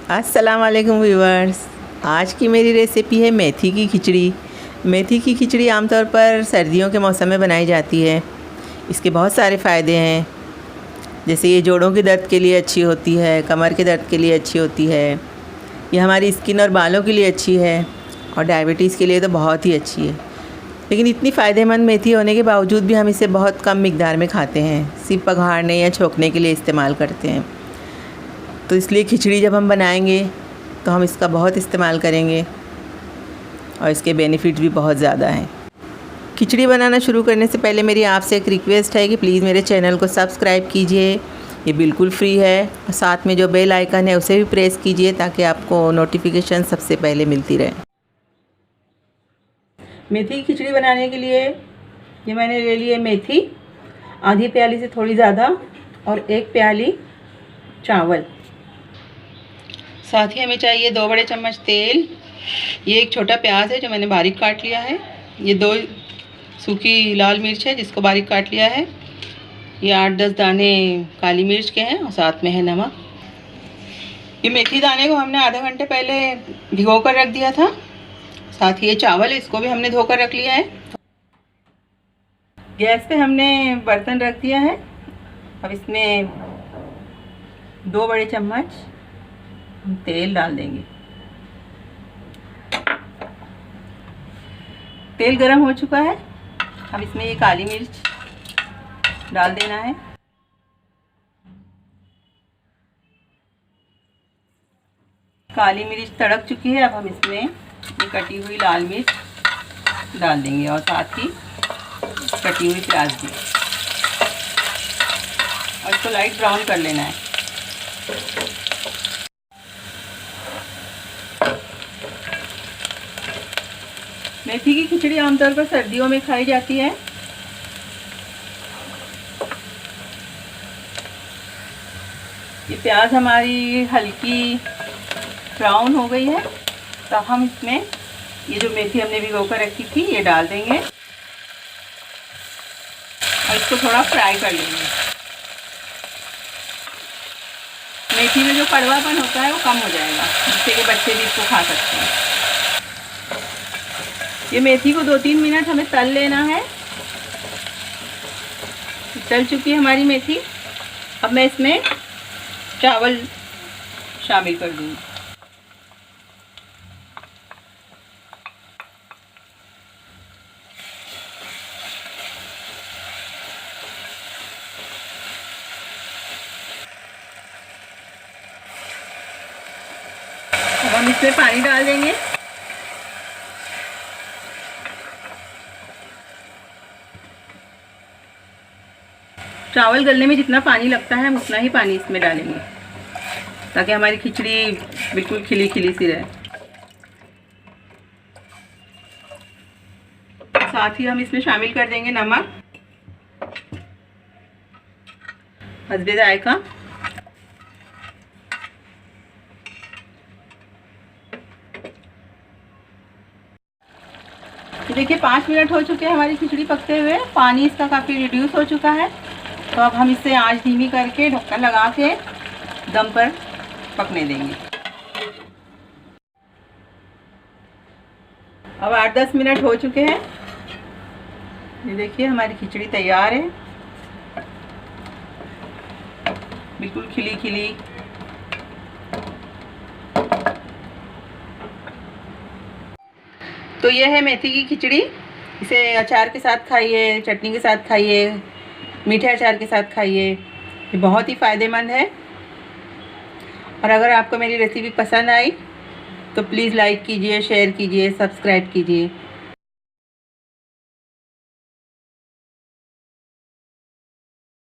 अस्सलाम वालेकुम व्यूवर्स। आज की मेरी रेसिपी है मेथी की खिचड़ी। मेथी की खिचड़ी आमतौर पर सर्दियों के मौसम में बनाई जाती है। इसके बहुत सारे फ़ायदे हैं, जैसे ये जोड़ों के दर्द के लिए अच्छी होती है, कमर के दर्द के लिए अच्छी होती है, ये हमारी स्किन और बालों के लिए अच्छी है, और डायबिटीज़ के लिए तो बहुत ही अच्छी है। लेकिन इतनी फ़ायदेमंद मेथी होने के बावजूद भी हम इसे बहुत कम मिक़दार में खाते हैं, सिर्फ पघाड़ने या छोंकने के लिए इस्तेमाल करते हैं। तो इसलिए खिचड़ी जब हम बनाएंगे तो हम इसका बहुत इस्तेमाल करेंगे और इसके बेनिफिट भी बहुत ज़्यादा हैं। खिचड़ी बनाना शुरू करने से पहले मेरी आपसे एक रिक्वेस्ट है कि प्लीज़ मेरे चैनल को सब्सक्राइब कीजिए, ये बिल्कुल फ्री है, और साथ में जो बेल आइकन है उसे भी प्रेस कीजिए ताकि आपको नोटिफिकेशन सबसे पहले मिलती रहे। मेथी की खिचड़ी बनाने के लिए ये मैंने ले ली है मेथी, आधी प्याली से थोड़ी ज़्यादा, और 1 प्याली चावल। साथ ही हमें चाहिए 2 बड़े चम्मच तेल, ये एक छोटा प्याज है जो मैंने बारीक काट लिया है, ये 2 सूखी लाल मिर्च है जिसको बारीक काट लिया है, ये 8-10 दाने काली मिर्च के हैं, और साथ में है नमक। ये मेथी दाने को हमने आधे घंटे पहले भिगो कर रख दिया था। साथ ही ये चावल है, इसको भी हमने धोकर रख लिया है। गैस पे हमने बर्तन रख दिया है। अब इसमें 2 बड़े चम्मच हम तेल डाल देंगे। तेल गरम हो चुका है, अब इसमें ये काली मिर्च डाल देना है। काली मिर्च तड़क चुकी है, अब हम इसमें ये कटी हुई लाल मिर्च डाल देंगे और साथ ही कटी हुई प्याज भी, और इसको लाइट ब्राउन कर लेना है। मेथी की खिचड़ी आमतौर पर सर्दियों में खाई जाती है। ये प्याज हमारी हल्की ब्राउन हो गई है, तो हम इसमें ये जो मेथी हमने भिगो कर रखी थी ये डाल देंगे और इसको थोड़ा फ्राई कर लेंगे। मेथी में जो कड़वापन होता है वो कम हो जाएगा, जिससे कि बच्चे भी इसको खा सकते हैं। ये मेथी को 2-3 मिनट हमें तल लेना है। तल चुकी है हमारी मेथी। अब मैं इसमें चावल शामिल कर दूँगी। अब हम इसमें पानी डाल देंगे। चावल गलने में जितना पानी लगता है हम उतना ही पानी इसमें डालेंगे, ताकि हमारी खिचड़ी बिल्कुल खिली खिली सी रहे। साथ ही हम इसमें शामिल कर देंगे नमक हस्बे जायका। तो देखिए 5 मिनट हो चुके हैं हमारी खिचड़ी पकते हुए, पानी इसका काफ़ी रिड्यूस हो चुका है। तो अब हम इसे आंच धीमी करके ढक्कन लगा के दम पर पकने देंगे। अब 8-10 मिनट हो चुके हैं। ये देखिए हमारी खिचड़ी तैयार है, बिल्कुल खिली खिली। तो ये है मेथी की खिचड़ी। इसे अचार के साथ खाइए, चटनी के साथ खाइए, मीठे अचार के साथ खाइए, ये बहुत ही फ़ायदेमंद है। और अगर आपको मेरी रेसिपी पसंद आई तो प्लीज़ लाइक कीजिए, शेयर कीजिए, सब्सक्राइब कीजिए।